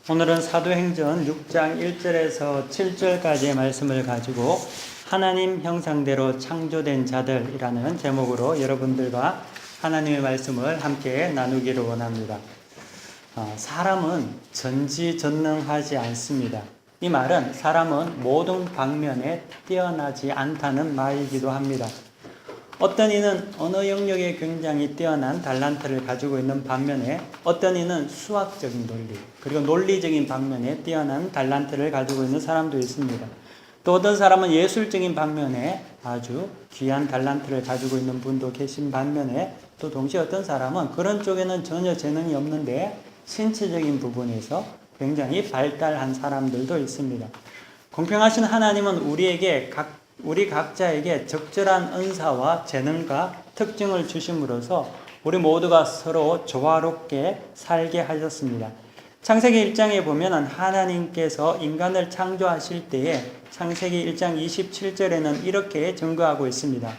오늘은 사도행전 6장 1절에서 7절까지의 말씀을 가지고 하나님 형상대로 창조된 자들이라는 제목으로 여러분들과 하나님의 말씀을 함께 나누기를 원합니다. 사람은 전지전능하지 않습니다. 이 말은 사람은 모든 방면에 뛰어나지 않다는 말이기도 합니다. 어떤 이는 언어 영역에 굉장히 뛰어난 달란트를 가지고 있는 반면에 어떤 이는 수학적인 논리 그리고 논리적인 방면에 뛰어난 달란트를 가지고 있는 사람도 있습니다. 또 어떤 사람은 예술적인 방면에 아주 귀한 달란트를 가지고 있는 분도 계신 반면에 또 동시에 어떤 사람은 그런 쪽에는 전혀 재능이 없는데 신체적인 부분에서 굉장히 발달한 사람들도 있습니다. 공평하신 하나님은 우리 각자에게 적절한 은사와 재능과 특징을 주심으로써 우리 모두가 서로 조화롭게 살게 하셨습니다. 창세기 1장에 보면 하나님께서 인간을 창조하실 때에 창세기 1장 27절에는 이렇게 증거하고 있습니다.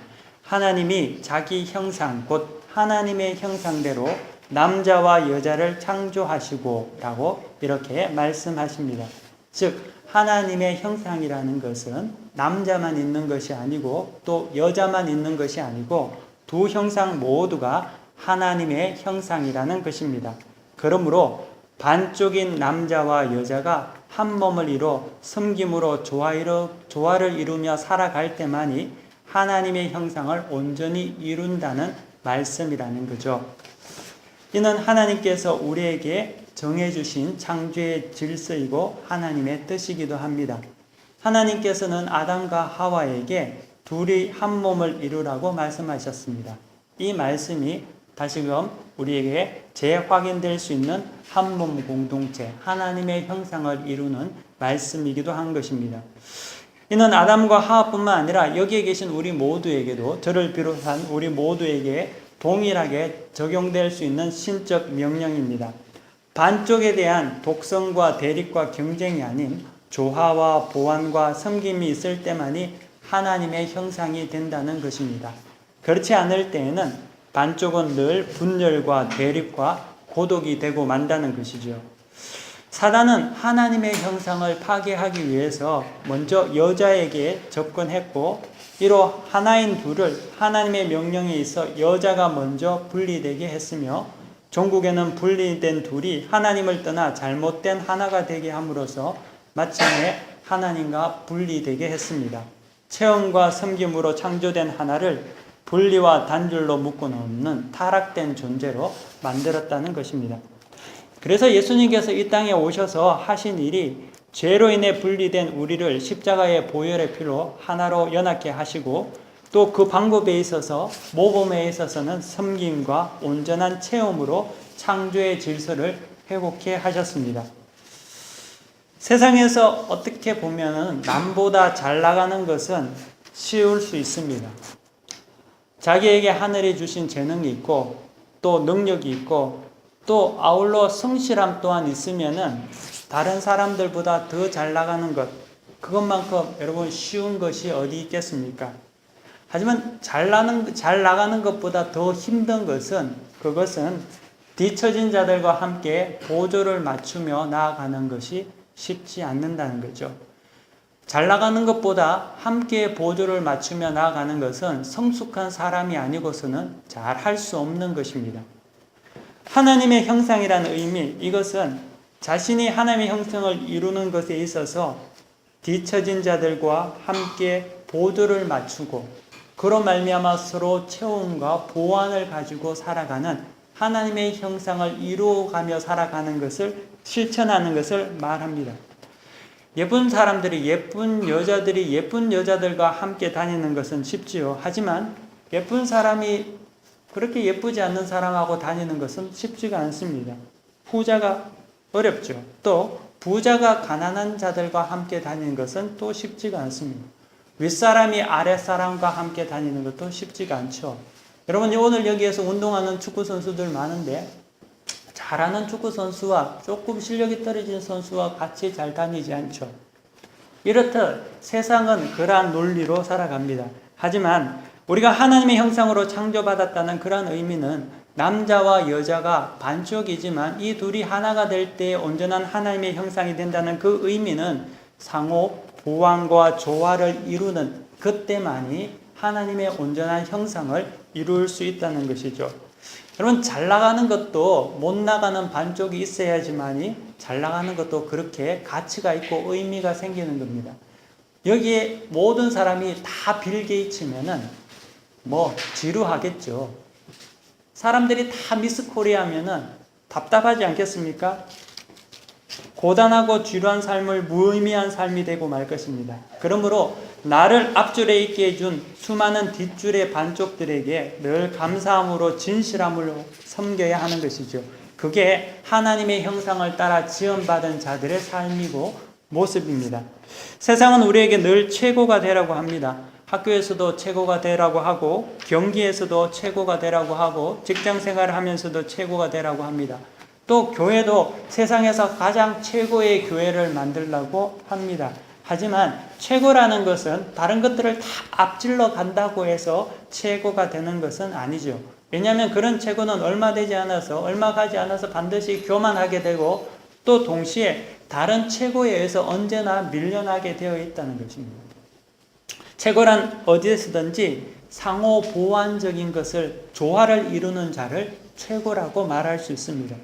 하나님이 자기 형상 곧 하나님의 형상대로 남자와 여자를 창조하시고 라고 이렇게 말씀하십니다. 즉 하나님의 형상이라는 것은 남자만 있는 것이 아니고 또 여자만 있는 것이 아니고 두 형상 모두가 하나님의 형상이라는 것입니다. 그러므로 반쪽인 남자와 여자가 한 몸을 이뤄 섬김으로 조화를 이루며 살아갈 때만이 하나님의 형상을 온전히 이룬다는 말씀이라는 거죠. 이는 하나님께서 우리에게 정해주신 창조의 질서이고 하나님의 뜻이기도 합니다. 하나님께서는 아담과 하와에게 둘이 한 몸을 이루라고 말씀하셨습니다. 이 말씀이 다시금 우리에게 재확인될 수 있는 한 몸 공동체, 하나님의 형상을 이루는 말씀이기도 한 것입니다. 이는 아담과 하와뿐만 아니라 여기에 계신 우리 모두에게도 저를 비롯한 우리 모두에게 동일하게 적용될 수 있는 신적 명령입니다. 반쪽에 대한 독성과 대립과 경쟁이 아닌 조화와 보완과 섬김이 있을 때만이 하나님의 형상이 된다는 것입니다. 그렇지 않을 때에는 반쪽은 늘 분열과 대립과 고독이 되고 만다는 것이죠. 사단은 하나님의 형상을 파괴하기 위해서 먼저 여자에게 접근했고 이로 하나인 둘을 하나님의 명령에 있어 여자가 먼저 분리되게 했으며 종국에는 분리된 둘이 하나님을 떠나 잘못된 하나가 되게 함으로써 마침내 하나님과 분리되게 했습니다. 체험과 섬김으로 창조된 하나를 분리와 단절로 묶어놓는 타락된 존재로 만들었다는 것입니다. 그래서 예수님께서 이 땅에 오셔서 하신 일이 죄로 인해 분리된 우리를 십자가의 보혈의 피로 하나로 연합케 하시고 또 그 방법에 있어서 모범에 있어서는 섬김과 온전한 체험으로 창조의 질서를 회복해 하셨습니다. 세상에서 어떻게 보면 남보다 잘 나가는 것은 쉬울 수 있습니다. 자기에게 하늘이 주신 재능이 있고 또 능력이 있고 또 아울러 성실함 또한 있으면은 다른 사람들보다 더 잘 나가는 것, 그것만큼 여러분 쉬운 것이 어디 있겠습니까? 하지만 잘 나가는 것보다 더 힘든 것은 그것은 뒤처진 자들과 함께 보조를 맞추며 나아가는 것이 쉽지 않는다는 거죠. 잘 나가는 것보다 함께 보조를 맞추며 나아가는 것은 성숙한 사람이 아니고서는 잘 할 수 없는 것입니다. 하나님의 형상이라는 의미, 이것은 자신이 하나님의 형상을 이루는 것에 있어서 뒤처진 자들과 함께 보조를 맞추고 그로 말미암아 서로 체험과 보완을 가지고 살아가는 하나님의 형상을 이루어가며 살아가는 것을 실천하는 것을 말합니다. 예쁜 사람들이 예쁜 여자들과 함께 다니는 것은 쉽지요. 하지만 예쁜 사람이 그렇게 예쁘지 않는 사람하고 다니는 것은 쉽지가 않습니다. 후자가 어렵죠. 또 부자가 가난한 자들과 함께 다니는 것은 또 쉽지가 않습니다. 윗사람이 아랫사람과 함께 다니는 것도 쉽지가 않죠. 여러분 오늘 여기에서 운동하는 축구 선수들 많은데 잘하는 축구 선수와 조금 실력이 떨어진 선수와 같이 잘 다니지 않죠. 이렇듯 세상은 그러한 논리로 살아갑니다. 하지만 우리가 하나님의 형상으로 창조받았다는 그러한 의미는 남자와 여자가 반쪽이지만 이 둘이 하나가 될 때 온전한 하나님의 형상이 된다는 그 의미는 상호 보완과 조화를 이루는 그때만이 하나님의 온전한 형상을 이룰 수 있다는 것이죠. 여러분, 잘 나가는 것도 못 나가는 반쪽이 있어야지만이 잘 나가는 것도 그렇게 가치가 있고 의미가 생기는 겁니다. 여기에 모든 사람이 다 빌 게이츠면은 지루하겠죠. 사람들이 다 미스 코리아면은 답답하지 않겠습니까? 고단하고 지루한 삶을 무의미한 삶이 되고 말 것입니다. 그러므로 나를 앞줄에 있게 해준 수많은 뒷줄의 반쪽들에게 늘 감사함으로 진실함으로 섬겨야 하는 것이죠. 그게 하나님의 형상을 따라 지음받은 자들의 삶이고 모습입니다. 세상은 우리에게 늘 최고가 되라고 합니다. 학교에서도 최고가 되라고 하고, 경기에서도 최고가 되라고 하고, 직장 생활을 하면서도 최고가 되라고 합니다. 또 교회도 세상에서 가장 최고의 교회를 만들려고 합니다. 하지만 최고라는 것은 다른 것들을 다 앞질러 간다고 해서 최고가 되는 것은 아니죠. 왜냐하면 그런 최고는 얼마 가지 않아서 반드시 교만하게 되고, 또 동시에 다른 최고에 의해서 언제나 밀려나게 되어 있다는 것입니다. 최고란 어디에서든지 상호 보완적인 것을 조화를 이루는 자를 최고라고 말할 수 있습니다.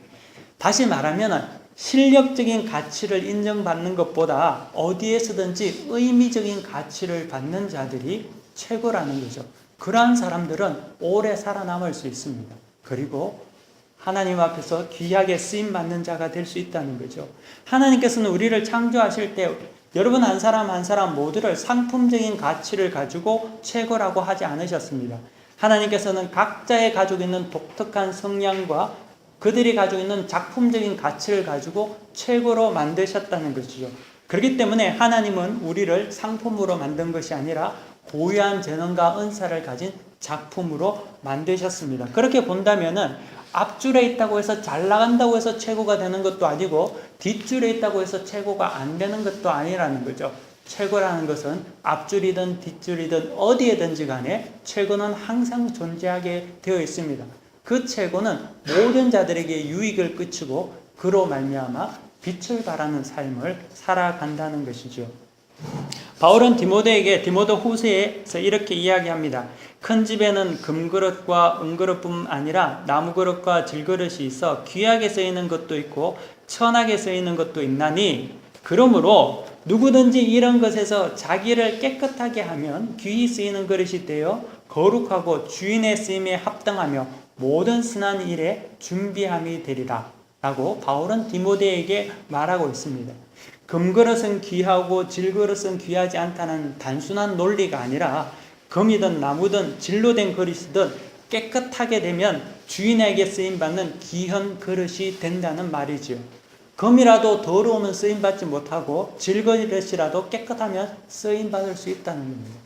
다시 말하면 실력적인 가치를 인정받는 것보다 어디에서든지 의미적인 가치를 받는 자들이 최고라는 거죠. 그러한 사람들은 오래 살아남을 수 있습니다. 그리고 하나님 앞에서 귀하게 쓰임받는 자가 될 수 있다는 거죠. 하나님께서는 우리를 창조하실 때 여러분 한 사람 한 사람 모두를 상품적인 가치를 가지고 최고라고 하지 않으셨습니다. 하나님께서는 각자의 가지고 있는 독특한 성향과 그들이 가지고 있는 작품적인 가치를 가지고 최고로 만드셨다는 것이죠. 그렇기 때문에 하나님은 우리를 상품으로 만든 것이 아니라 고유한 재능과 은사를 가진 작품으로 만드셨습니다. 그렇게 본다면은 앞줄에 있다고 해서 잘 나간다고 해서 최고가 되는 것도 아니고 뒷줄에 있다고 해서 최고가 안 되는 것도 아니라는 거죠. 최고라는 것은 앞줄이든 뒷줄이든 어디에든지 간에 최고는 항상 존재하게 되어 있습니다. 그 최고는 모든 자들에게 유익을 끼치고 그로 말미암아 빛을 발하는 삶을 살아간다는 것이죠. 바울은 디모데에게 디모데 후서에서 이렇게 이야기합니다. 큰 집에는 금그릇과 은그릇뿐 아니라 나무그릇과 질그릇이 있어 귀하게 쓰이는 것도 있고 천하게 쓰이는 것도 있나니 그러므로 누구든지 이런 것에서 자기를 깨끗하게 하면 귀히 쓰이는 그릇이 되어 거룩하고 주인의 쓰임에 합당하며 모든 선한 일에 준비함이 되리라 라고 바울은 디모데에게 말하고 있습니다. 금그릇은 귀하고 질그릇은 귀하지 않다는 단순한 논리가 아니라 금이든 나무든 질로 된 그릇이든 깨끗하게 되면 주인에게 쓰임받는 귀한 그릇이 된다는 말이지요. 금이라도 더러우면 쓰임받지 못하고 질그릇이라도 깨끗하면 쓰임받을 수 있다는 겁니다.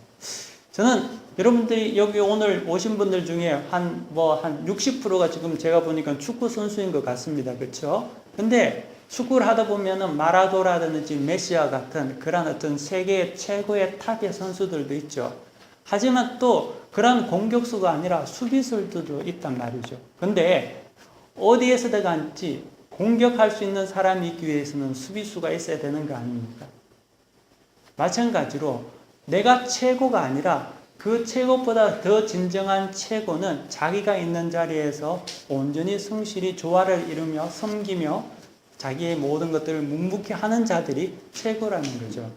저는 여러분들이 여기 오늘 오신 분들 중에 한 60%가 지금 제가 보니까 축구 선수인 것 같습니다. 그렇죠? 근데 축구를 하다 보면은 마라도라든지 메시아 같은 그런 어떤 세계 최고의 탑의 선수들도 있죠. 하지만 또 그런 공격수가 아니라 수비수들도 있단 말이죠. 근데 어디에서든지 공격할 수 있는 사람이 있기 위해서는 수비수가 있어야 되는 거 아닙니까? 마찬가지로 내가 최고가 아니라 그 최고보다 더 진정한 최고는 자기가 있는 자리에서 온전히 성실히 조화를 이루며 섬기며 자기의 모든 것들을 묵묵히 하는 자들이 최고라는 거죠.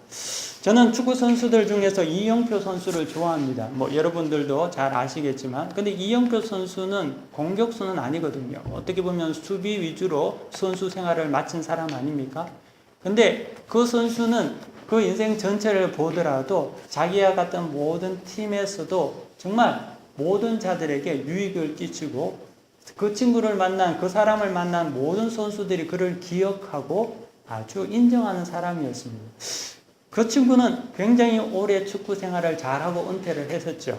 저는 축구 선수들 중에서 이영표 선수를 좋아합니다. 여러분들도 잘 아시겠지만, 근데 이영표 선수는 공격수는 아니거든요. 어떻게 보면 수비 위주로 선수 생활을 마친 사람 아닙니까? 근데 그 선수는 그 인생 전체를 보더라도 자기와 같은 모든 팀에서도 정말 모든 자들에게 유익을 끼치고 그 친구를 만난, 그 사람을 만난 모든 선수들이 그를 기억하고 아주 인정하는 사람이었습니다. 그 친구는 굉장히 오래 축구 생활을 잘하고 은퇴를 했었죠.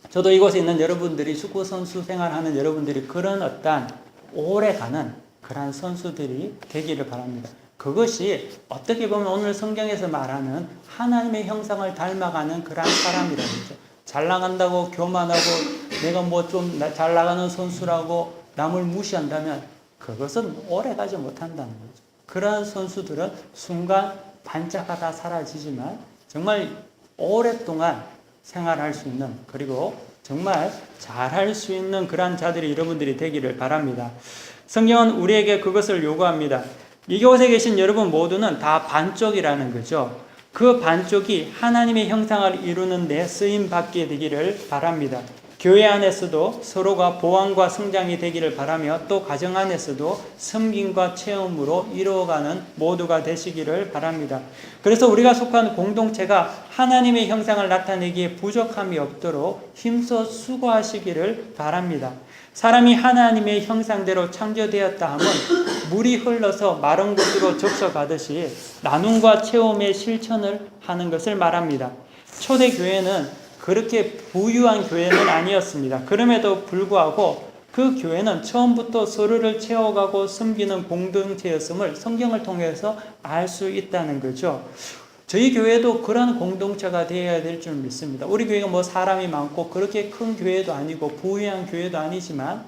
저도 이곳에 있는 여러분들이 축구 선수 생활하는 여러분들이 그런 어떤 오래가는 그런 선수들이 되기를 바랍니다. 그것이 어떻게 보면 오늘 성경에서 말하는 하나님의 형상을 닮아가는 그런 사람이라는 거죠. 잘 나간다고 교만하고 내가 뭐 좀 잘 나가는 선수라고 남을 무시한다면 그것은 오래 가지 못한다는 거죠. 그런 선수들은 순간 반짝하다 사라지지만 정말 오랫동안 생활할 수 있는, 그리고 정말 잘할 수 있는 그러한 자들이 여러분들이 되기를 바랍니다. 성경은 우리에게 그것을 요구합니다. 이곳에 계신 여러분 모두는 다 반쪽이라는 거죠. 그 반쪽이 하나님의 형상을 이루는 데 쓰임 받게 되기를 바랍니다. 교회 안에서도 서로가 보완과 성장이 되기를 바라며, 또 가정 안에서도 섬김과 체험으로 이루어가는 모두가 되시기를 바랍니다. 그래서 우리가 속한 공동체가 하나님의 형상을 나타내기에 부족함이 없도록 힘써 수고하시기를 바랍니다. 사람이 하나님의 형상대로 창조되었다 함은 물이 흘러서 마른 곳으로 적셔가듯이 나눔과 체험의 실천을 하는 것을 말합니다. 초대교회는 그렇게 부유한 교회는 아니었습니다. 그럼에도 불구하고 그 교회는 처음부터 서로를 채워가고 섬기는 공동체였음을 성경을 통해서 알 수 있다는 거죠. 저희 교회도 그런 공동체가 되어야 될 줄 믿습니다. 우리 교회가 뭐 사람이 많고 그렇게 큰 교회도 아니고 부유한 교회도 아니지만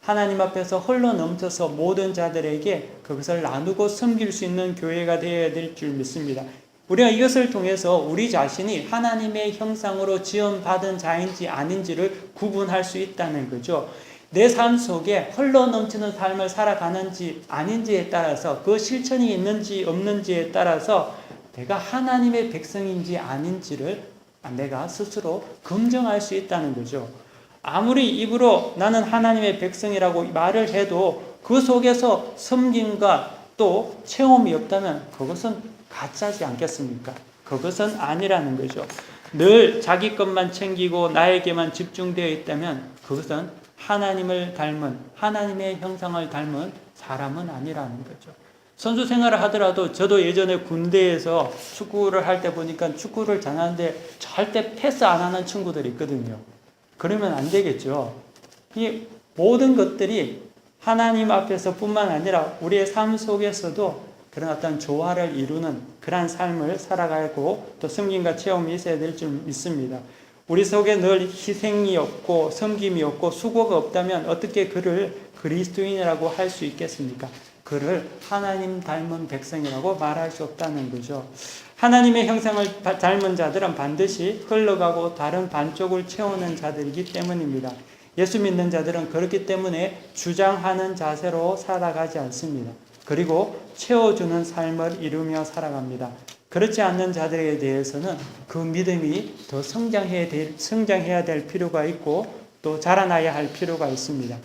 하나님 앞에서 흘러 넘쳐서 모든 자들에게 그것을 나누고 섬길 수 있는 교회가 되어야 될 줄 믿습니다. 우리가 이것을 통해서 우리 자신이 하나님의 형상으로 지원받은 자인지 아닌지를 구분할 수 있다는 거죠. 내 삶 속에 흘러 넘치는 삶을 살아가는지 아닌지에 따라서, 그 실천이 있는지 없는지에 따라서 내가 하나님의 백성인지 아닌지를 내가 스스로 검증할 수 있다는 거죠. 아무리 입으로 나는 하나님의 백성이라고 말을 해도 그 속에서 섬김과 또 체험이 없다면 그것은 가짜지 않겠습니까? 그것은 아니라는 거죠. 늘 자기 것만 챙기고 나에게만 집중되어 있다면 그것은 하나님을 닮은, 하나님의 형상을 닮은 사람은 아니라는 거죠. 선수 생활을 하더라도 저도 예전에 군대에서 축구를 할 때 보니까 축구를 잘하는데 절대 패스 안 하는 친구들이 있거든요. 그러면 안 되겠죠. 이 모든 것들이 하나님 앞에서 뿐만 아니라 우리의 삶 속에서도 그런 어떤 조화를 이루는 그러한 삶을 살아가고 또 섬김과 체험이 있어야 될 줄 믿습니다. 우리 속에 늘 희생이 없고 섬김이 없고 수고가 없다면 어떻게 그를 그리스도인이라고 할 수 있겠습니까? 그를 하나님 닮은 백성이라고 말할 수 없다는 거죠. 하나님의 형상을 닮은 자들은 반드시 흘러가고 다른 반쪽을 채우는 자들이기 때문입니다. 예수 믿는 자들은 그렇기 때문에 주장하는 자세로 살아가지 않습니다. 그리고 채워주는 삶을 이루며 살아갑니다. 그렇지 않는 자들에 대해서는 그 믿음이 더 성장해야 될 필요가 있고 또 자라나야 할 필요가 있습니다.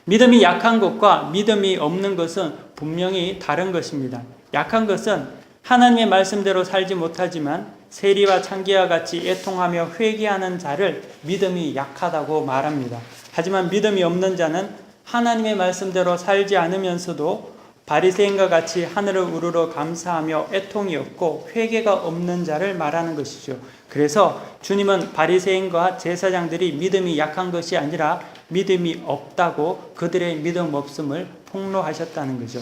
믿음이 약한 것과 믿음이 없는 것은 분명히 다른 것입니다. 약한 것은 하나님의 말씀대로 살지 못하지만 세리와 창기와 같이 애통하며 회개하는 자를 믿음이 약하다고 말합니다. 하지만 믿음이 없는 자는 하나님의 말씀대로 살지 않으면서도 바리새인과 같이 하늘을 우러러 감사하며 애통이 없고 회개가 없는 자를 말하는 것이죠. 그래서 주님은 바리새인과 제사장들이 믿음이 약한 것이 아니라 믿음이 없다고 그들의 믿음 없음을 폭로하셨다는 거죠.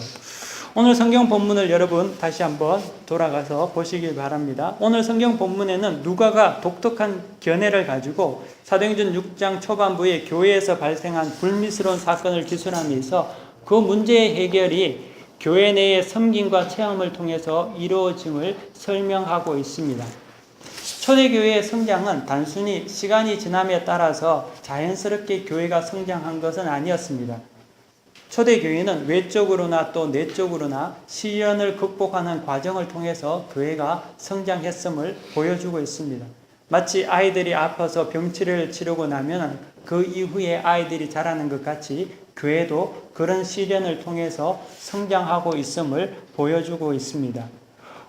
오늘 성경 본문을 여러분 다시 한번 돌아가서 보시길 바랍니다. 오늘 성경 본문에는 누가가 독특한 견해를 가지고 사도행전 6장 초반부에 교회에서 발생한 불미스러운 사건을 기술하면서 그 문제의 해결이 교회 내의 섬김과 체험을 통해서 이루어짐을 설명하고 있습니다. 초대교회의 성장은 단순히 시간이 지남에 따라서 자연스럽게 교회가 성장한 것은 아니었습니다. 초대교회는 외적으로나 또 내적으로나 시련을 극복하는 과정을 통해서 교회가 성장했음을 보여주고 있습니다. 마치 아이들이 아파서 병치료를 치르고 나면 그 이후에 아이들이 자라는 것 같이 교회도 그런 시련을 통해서 성장하고 있음을 보여주고 있습니다.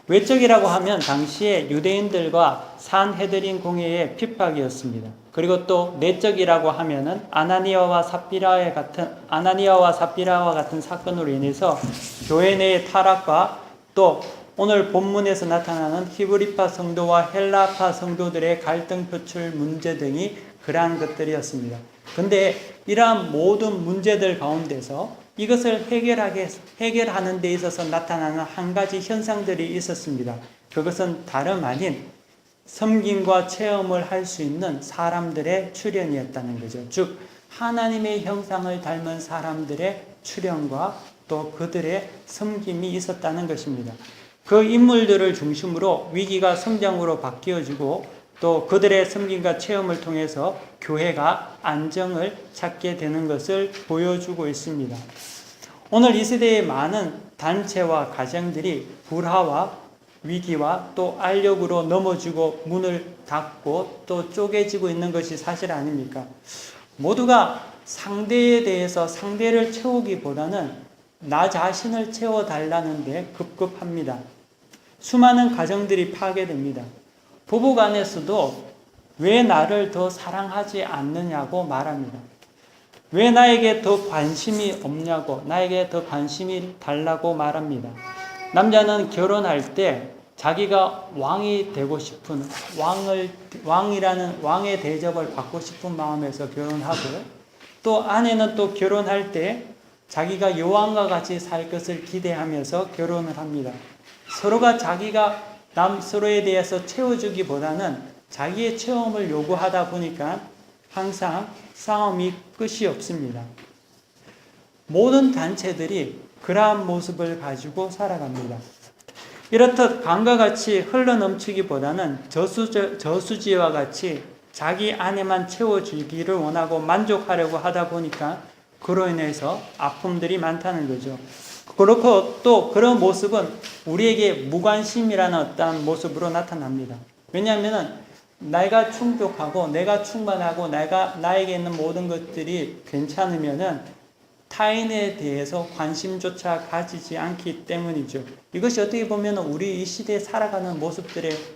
외적이라고 하면 당시에 유대인들과 산헤드린 공회의 핍박이었습니다. 그리고 또 내적이라고 하면은 아나니아와 삽비라와 같은 사건으로 인해서 교회 내의 타락과 또 오늘 본문에서 나타나는 히브리파 성도와 헬라파 성도들의 갈등 표출 문제 등이 그러한 것들이었습니다. 근데 이러한 모든 문제들 가운데서 이것을 해결하는 데 있어서 나타나는 한 가지 현상들이 있었습니다. 그것은 다름 아닌 섬김과 체험을 할 수 있는 사람들의 출현이었다는 거죠. 즉 하나님의 형상을 닮은 사람들의 출현과 또 그들의 섬김이 있었다는 것입니다. 그 인물들을 중심으로 위기가 성장으로 바뀌어지고 또 그들의 섬김과 체험을 통해서 교회가 안정을 찾게 되는 것을 보여주고 있습니다. 오늘 이 시대의 많은 단체와 가정들이 불화와 위기와 또 알력으로 넘어지고 문을 닫고 또 쪼개지고 있는 것이 사실 아닙니까? 모두가 상대에 대해서 상대를 채우기보다는 나 자신을 채워달라는 데 급급합니다. 수많은 가정들이 파괴됩니다. 부부간에서도 왜 나를 더 사랑하지 않느냐고 말합니다. 왜 나에게 더 관심이 없냐고, 나에게 더 관심이 달라고 말합니다. 남자는 결혼할 때 자기가 왕이 되고 싶은 왕의 대접을 받고 싶은 마음에서 결혼하고, 또 아내는 또 결혼할 때 자기가 여왕과 같이 살 것을 기대하면서 결혼을 합니다. 서로가 자기가 서로에 대해서 채워주기보다는 자기의 체험을 요구하다 보니까 항상 싸움이 끝이 없습니다. 모든 단체들이 그러한 모습을 가지고 살아갑니다. 이렇듯 강과 같이 흘러넘치기보다는 저수지와 같이 자기 안에만 채워주기를 원하고 만족하려고 하다 보니까 그로 인해서 아픔들이 많다는 거죠. 그렇고 또 그런 모습은 우리에게 무관심이라는 어떤 모습으로 나타납니다. 왜냐하면 내가 충족하고 내가 충만하고 나에게 있는 모든 것들이 괜찮으면은 타인에 대해서 관심조차 가지지 않기 때문이죠. 이것이 어떻게 보면 우리 이 시대에 살아가는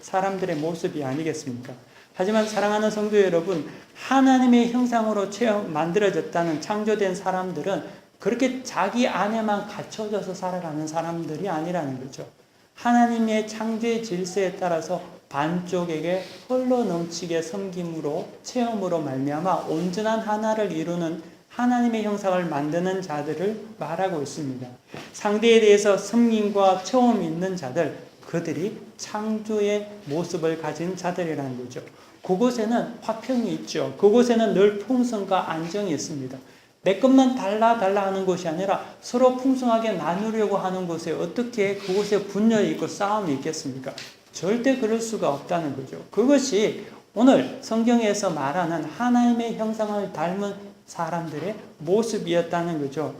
사람들의 모습이 아니겠습니까? 하지만 사랑하는 성도 여러분, 하나님의 형상으로 만들어졌다는 창조된 사람들은 그렇게 자기 안에만 갇혀져서 살아가는 사람들이 아니라는 거죠. 하나님의 창조의 질서에 따라서 반쪽에게 흘러넘치게 섬김으로 체험으로 말미암아 온전한 하나를 이루는 하나님의 형상을 만드는 자들을 말하고 있습니다. 상대에 대해서 섬김과 체험이 있는 자들, 그들이 창조의 모습을 가진 자들이라는 거죠. 그곳에는 화평이 있죠. 그곳에는 늘 풍성과 안정이 있습니다. 내 것만 달라 하는 것이 아니라 서로 풍성하게 나누려고 하는 곳에 어떻게 그곳에 분열이 있고 싸움이 있겠습니까? 절대 그럴 수가 없다는 거죠. 그것이 오늘 성경에서 말하는 하나님의 형상을 닮은 사람들의 모습이었다는 거죠.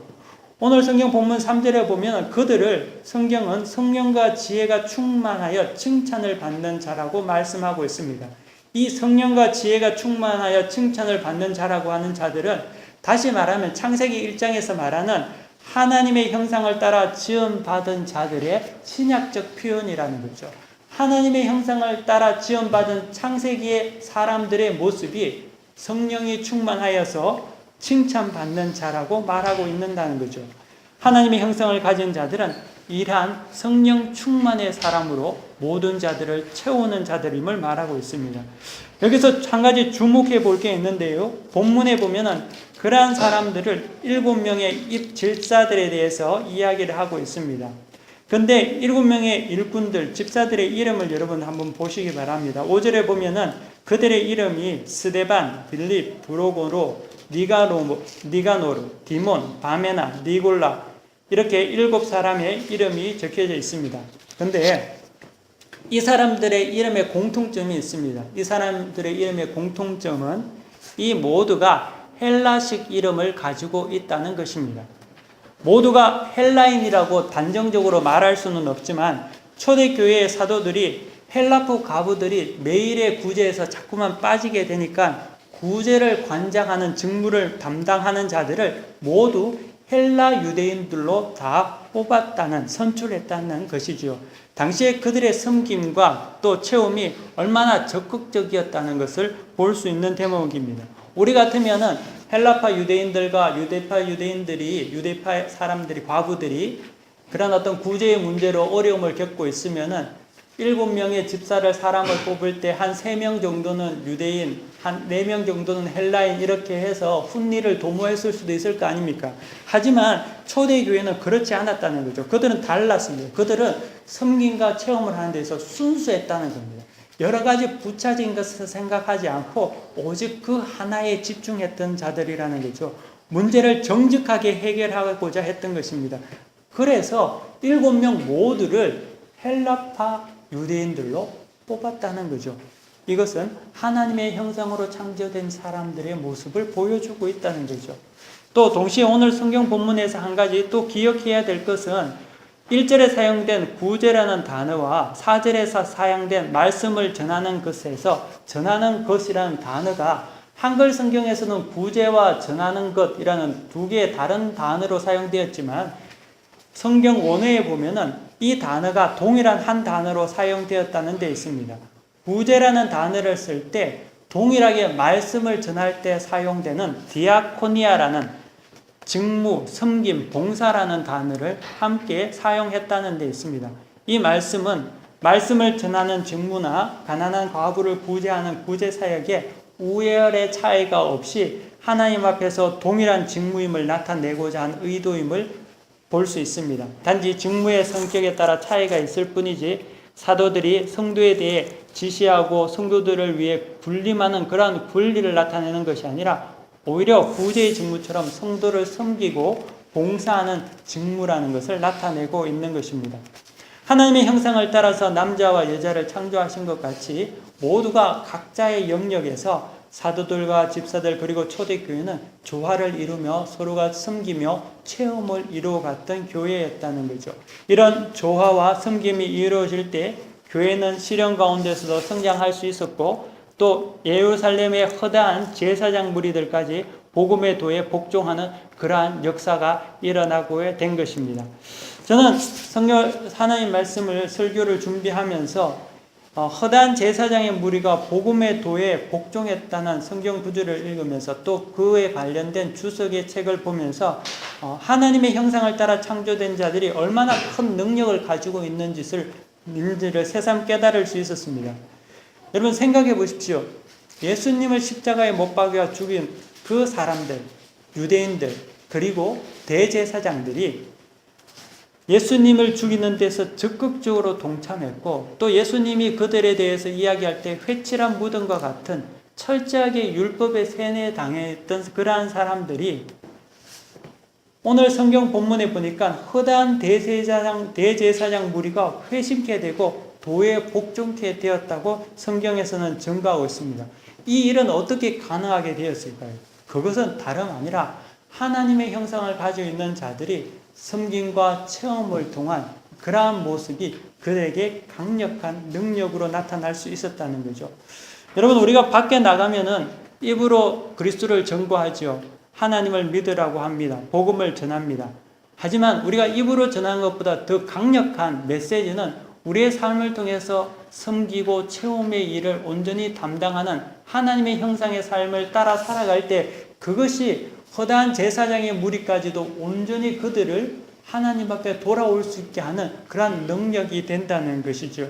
오늘 성경 본문 3절에 보면 성경은 성령과 지혜가 충만하여 칭찬을 받는 자라고 말씀하고 있습니다. 이 성령과 지혜가 충만하여 칭찬을 받는 자라고 하는 자들은 다시 말하면 창세기 1장에서 말하는 하나님의 형상을 따라 지음받은 자들의 신약적 표현이라는 거죠. 하나님의 형상을 따라 지음받은 창세기의 사람들의 모습이 성령이 충만하여서 칭찬받는 자라고 말하고 있는다는 거죠. 하나님의 형상을 가진 자들은 이러한 성령 충만의 사람으로 모든 자들을 채우는 자들임을 말하고 있습니다. 여기서 한 가지 주목해 볼 게 있는데요. 본문에 보면은 그러한 사람들을 7명의 집사들에 대해서 이야기를 하고 있습니다. 근데 7명의 일꾼들, 집사들의 이름을 여러분 한번 보시기 바랍니다. 5절에 보면은 그들의 이름이 스데반, 빌립, 브로고로, 니가노르, 디몬, 바메나, 니골라 이렇게 7사람의 이름이 적혀져 있습니다. 근데 이 사람들의 이름에 공통점이 있습니다. 이 사람들의 이름의 공통점은 이 모두가 헬라식 이름을 가지고 있다는 것입니다. 모두가 헬라인이라고 단정적으로 말할 수는 없지만 초대교회의 사도들이 헬라프 과부들이 매일의 구제에서 자꾸만 빠지게 되니까 구제를 관장하는 직무를 담당하는 자들을 모두 헬라 유대인들로 다 선출했다는 것이지요. 당시에 그들의 섬김과 또 체험이 얼마나 적극적이었다는 것을 볼 수 있는 대목입니다. 우리 같으면은 헬라파 유대인들과 유대파 사람들이, 과부들이 그런 어떤 구제의 문제로 어려움을 겪고 있으면은 7명의 사람을 뽑을 때 한 3명 정도는 유대인, 한 4명 정도는 헬라인 이렇게 해서 훈리를 도모했을 수도 있을 거 아닙니까? 하지만 초대교회는 그렇지 않았다는 거죠. 그들은 달랐습니다. 그들은 섬김과 체험을 하는 데서 순수했다는 겁니다. 여러 가지 부차적인 것을 생각하지 않고 오직 그 하나에 집중했던 자들이라는 거죠. 문제를 정직하게 해결하고자 했던 것입니다. 그래서 7명 모두를 헬라파 유대인들로 뽑았다는 거죠. 이것은 하나님의 형상으로 창조된 사람들의 모습을 보여주고 있다는 거죠. 또 동시에 오늘 성경 본문에서 한 가지 또 기억해야 될 것은 1절에 사용된 구제라는 단어와 4절에서 사용된 말씀을 전하는 것에서 전하는 것이라는 단어가 한글 성경에서는 구제와 전하는 것이라는 두 개의 다른 단어로 사용되었지만 성경 원어에 보면은 이 단어가 동일한 한 단어로 사용되었다는 데 있습니다. 구제라는 단어를 쓸 때 동일하게 말씀을 전할 때 사용되는 디아코니아라는 직무, 섬김, 봉사라는 단어를 함께 사용했다는 데 있습니다. 이 말씀은 말씀을 전하는 직무나 가난한 과부를 구제하는 구제 사역에 우열의 차이가 없이 하나님 앞에서 동일한 직무임을 나타내고자 한 의도임을 볼 수 있습니다. 단지 직무의 성격에 따라 차이가 있을 뿐이지 사도들이 성도에 대해 지시하고 성도들을 위해 군림하는 그러한 권리를 나타내는 것이 아니라 오히려 구제의 직무처럼 성도를 섬기고 봉사하는 직무라는 것을 나타내고 있는 것입니다. 하나님의 형상을 따라서 남자와 여자를 창조하신 것 같이 모두가 각자의 영역에서 사도들과 집사들 그리고 초대교회는 조화를 이루며 서로가 섬기며 체험을 이루어갔던 교회였다는 거죠. 이런 조화와 섬김이 이루어질 때 교회는 시련 가운데서도 성장할 수 있었고 또 예루살렘의 허다한 제사장 무리들까지 복음의 도에 복종하는 그러한 역사가 일어나고 된 것입니다. 저는 성경 하나님 말씀을 설교를 준비하면서 허다한 제사장의 무리가 복음의 도에 복종했다는 성경 구절을 읽으면서 또 그에 관련된 주석의 책을 보면서 하나님의 형상을 따라 창조된 자들이 얼마나 큰 능력을 가지고 있는지를 새삼 깨달을 수 있었습니다. 여러분 생각해 보십시오. 예수님을 십자가에 못 박아 죽인 그 사람들, 유대인들 그리고 대제사장들이 예수님을 죽이는 데서 적극적으로 동참했고 또 예수님이 그들에 대해서 이야기할 때 회칠한 무덤과 같은 철저하게 율법에 세뇌당했던 그러한 사람들이 오늘 성경 본문에 보니까 허다한 대제사장 무리가 회심케 되고 도에 복종케 되었다고 성경에서는 증거하고 있습니다. 이 일은 어떻게 가능하게 되었을까요? 그것은 다름 아니라 하나님의 형상을 가지고 있는 자들이 섬김과 체험을 통한 그러한 모습이 그들에게 강력한 능력으로 나타날 수 있었다는 거죠. 여러분 우리가 밖에 나가면은 입으로 그리스도를 전거하죠. 하나님을 믿으라고 합니다. 복음을 전합니다. 하지만 우리가 입으로 전하는 것보다 더 강력한 메시지는 우리의 삶을 통해서 섬기고 체험의 일을 온전히 담당하는 하나님의 형상의 삶을 따라 살아갈 때 그것이 허다한 제사장의 무리까지도 온전히 그들을 하나님 앞에 돌아올 수 있게 하는 그러한 능력이 된다는 것이죠.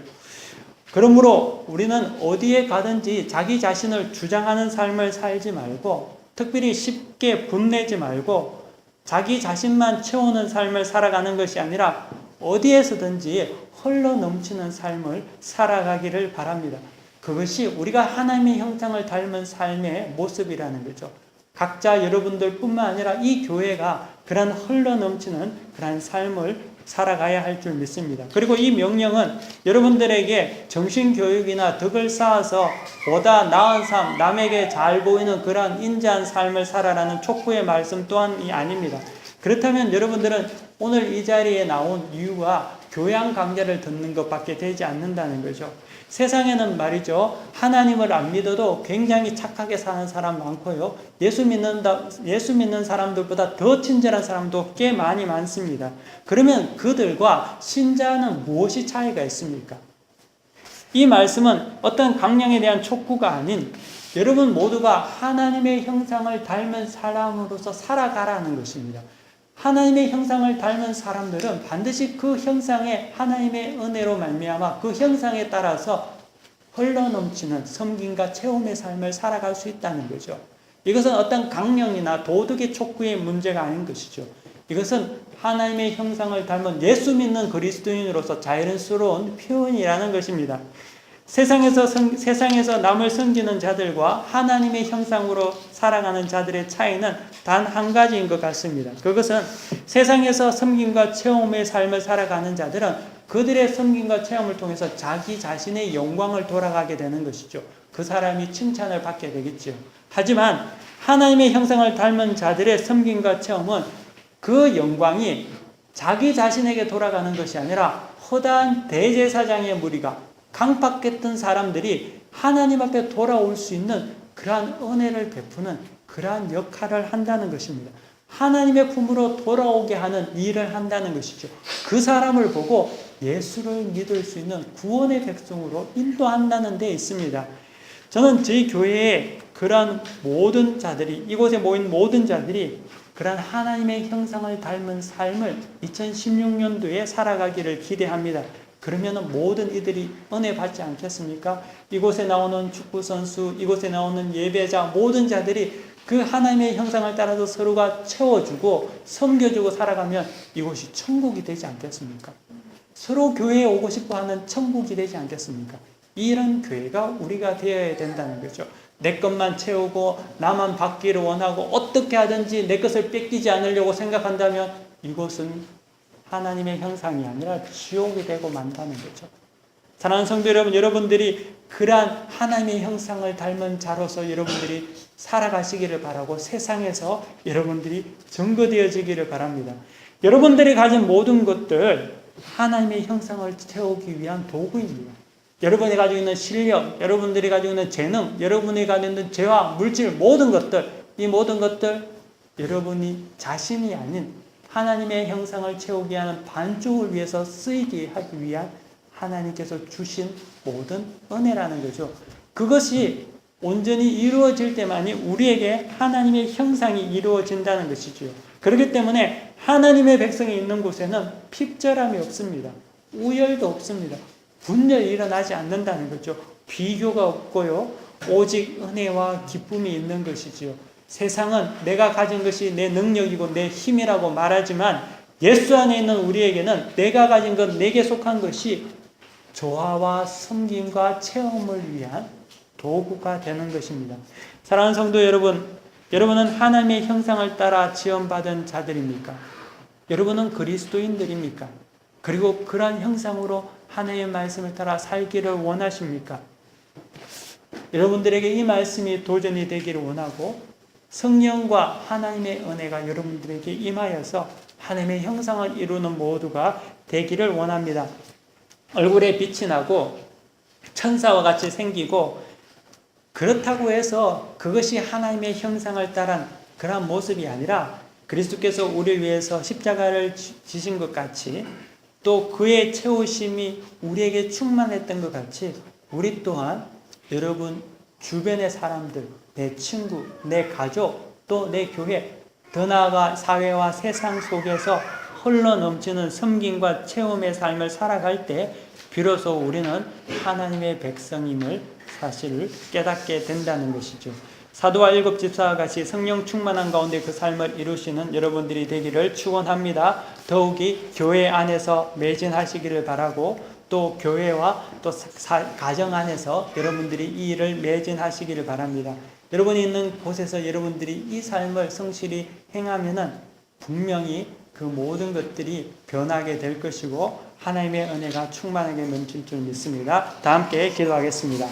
그러므로 우리는 어디에 가든지 자기 자신을 주장하는 삶을 살지 말고 특별히 쉽게 분내지 말고 자기 자신만 채우는 삶을 살아가는 것이 아니라 어디에서든지 흘러 넘치는 삶을 살아가기를 바랍니다. 그것이 우리가 하나님의 형상을 닮은 삶의 모습이라는 거죠. 각자 여러분들 뿐만 아니라 이 교회가 그런 흘러 넘치는 그런 삶을 살아가야 할 줄 믿습니다. 그리고 이 명령은 여러분들에게 정신교육이나 덕을 쌓아서 보다 나은 삶, 남에게 잘 보이는 그런 인자한 삶을 살아라는 촉구의 말씀 또한이 아닙니다. 그렇다면 여러분들은 오늘 이 자리에 나온 이유가 교양 강좌를 듣는 것밖에 되지 않는다는 거죠. 세상에는 말이죠. 하나님을 안 믿어도 굉장히 착하게 사는 사람 많고요. 예수 믿는 사람들보다 더 친절한 사람도 꽤 많습니다. 그러면 그들과 신자는 무엇이 차이가 있습니까? 이 말씀은 어떤 강령에 대한 촉구가 아닌 여러분 모두가 하나님의 형상을 닮은 사람으로서 살아가라는 것입니다. 하나님의 형상을 닮은 사람들은 반드시 그 형상에 하나님의 은혜로 말미암아 그 형상에 따라서 흘러넘치는 섬김과 체험의 삶을 살아갈 수 있다는 거죠. 이것은 어떤 강령이나 도덕의 촉구의 문제가 아닌 것이죠. 이것은 하나님의 형상을 닮은 예수 믿는 그리스도인으로서 자연스러운 표현이라는 것입니다. 세상에서 남을 섬기는 자들과 하나님의 형상으로 살아가는 자들의 차이는 단 한 가지인 것 같습니다. 그것은 세상에서 섬김과 체험의 삶을 살아가는 자들은 그들의 섬김과 체험을 통해서 자기 자신의 영광을 돌아가게 되는 것이죠. 그 사람이 칭찬을 받게 되겠죠. 하지만 하나님의 형상을 닮은 자들의 섬김과 체험은 그 영광이 자기 자신에게 돌아가는 것이 아니라 허다한 대제사장의 무리가 강팍했던 사람들이 하나님 앞에 돌아올 수 있는 그러한 은혜를 베푸는 그러한 역할을 한다는 것입니다. 하나님의 품으로 돌아오게 하는 일을 한다는 것이죠. 그 사람을 보고 예수를 믿을 수 있는 구원의 백성으로 인도한다는 데 있습니다. 저는 저희 교회에 그러한 모든 자들이, 이곳에 모인 모든 자들이 그러한 하나님의 형상을 닮은 삶을 2016년도에 살아가기를 기대합니다. 그러면 모든 이들이 은혜 받지 않겠습니까? 이곳에 나오는 축구선수, 이곳에 나오는 예배자, 모든 자들이 그 하나님의 형상을 따라서 서로가 채워주고 섬겨주고 살아가면 이곳이 천국이 되지 않겠습니까? 서로 교회에 오고 싶어 하는 천국이 되지 않겠습니까? 이런 교회가 우리가 되어야 된다는 거죠. 내 것만 채우고 나만 받기를 원하고 어떻게 하든지 내 것을 뺏기지 않으려고 생각한다면 이곳은 하나님의 형상이 아니라 지옥이 되고 만다는 거죠. 사랑하는 성도 여러분, 여러분들이 그러한 하나님의 형상을 닮은 자로서 여러분들이 살아가시기를 바라고 세상에서 여러분들이 증거되어지기를 바랍니다. 여러분들이 가진 모든 것들 하나님의 형상을 채우기 위한 도구입니다. 여러분이 가지고 있는 실력, 여러분들이 가지고 있는 재능, 여러분이 가지고 있는 재화, 물질, 모든 것들, 이 모든 것들 여러분이 자신이 아닌 하나님의 형상을 채우게 하는 반쪽을 위해서 쓰이게 하기 위한 하나님께서 주신 모든 은혜라는 거죠. 그것이 온전히 이루어질 때만이 우리에게 하나님의 형상이 이루어진다는 것이죠. 그렇기 때문에 하나님의 백성이 있는 곳에는 핍절함이 없습니다. 우열도 없습니다. 분열이 일어나지 않는다는 거죠. 비교가 없고요. 오직 은혜와 기쁨이 있는 것이지요. 세상은 내가 가진 것이 내 능력이고 내 힘이라고 말하지만 예수 안에 있는 우리에게는 내가 가진 것, 내게 속한 것이 조화와 섬김과 체험을 위한 도구가 되는 것입니다. 사랑하는 성도 여러분, 여러분은 하나님의 형상을 따라 지원받은 자들입니까? 여러분은 그리스도인들입니까? 그리고 그러한 형상으로 하나님의 말씀을 따라 살기를 원하십니까? 여러분들에게 이 말씀이 도전이 되기를 원하고 성령과 하나님의 은혜가 여러분들에게 임하여서 하나님의 형상을 이루는 모두가 되기를 원합니다. 얼굴에 빛이 나고 천사와 같이 생기고 그렇다고 해서 그것이 하나님의 형상을 따른 그런 모습이 아니라 그리스도께서 우리를 위해서 십자가를 지신 것 같이 또 그의 채우심이 우리에게 충만했던 것 같이 우리 또한 여러분 주변의 사람들, 내 친구, 내 가족, 또 내 교회, 더 나아가 사회와 세상 속에서 흘러 넘치는 섬김과 체험의 삶을 살아갈 때 비로소 우리는 하나님의 백성임을 사실을 깨닫게 된다는 것이죠. 사도와 일곱 집사와 같이 성령 충만한 가운데 그 삶을 이루시는 여러분들이 되기를 축원합니다. 더욱이 교회 안에서 매진하시기를 바라고 또 교회와 또 가정 안에서 여러분들이 이 일을 매진하시기를 바랍니다. 여러분이 있는 곳에서 여러분들이 이 삶을 성실히 행하면은 분명히 그 모든 것들이 변하게 될 것이고 하나님의 은혜가 충만하게 넘칠 줄 믿습니다. 다 함께 기도하겠습니다.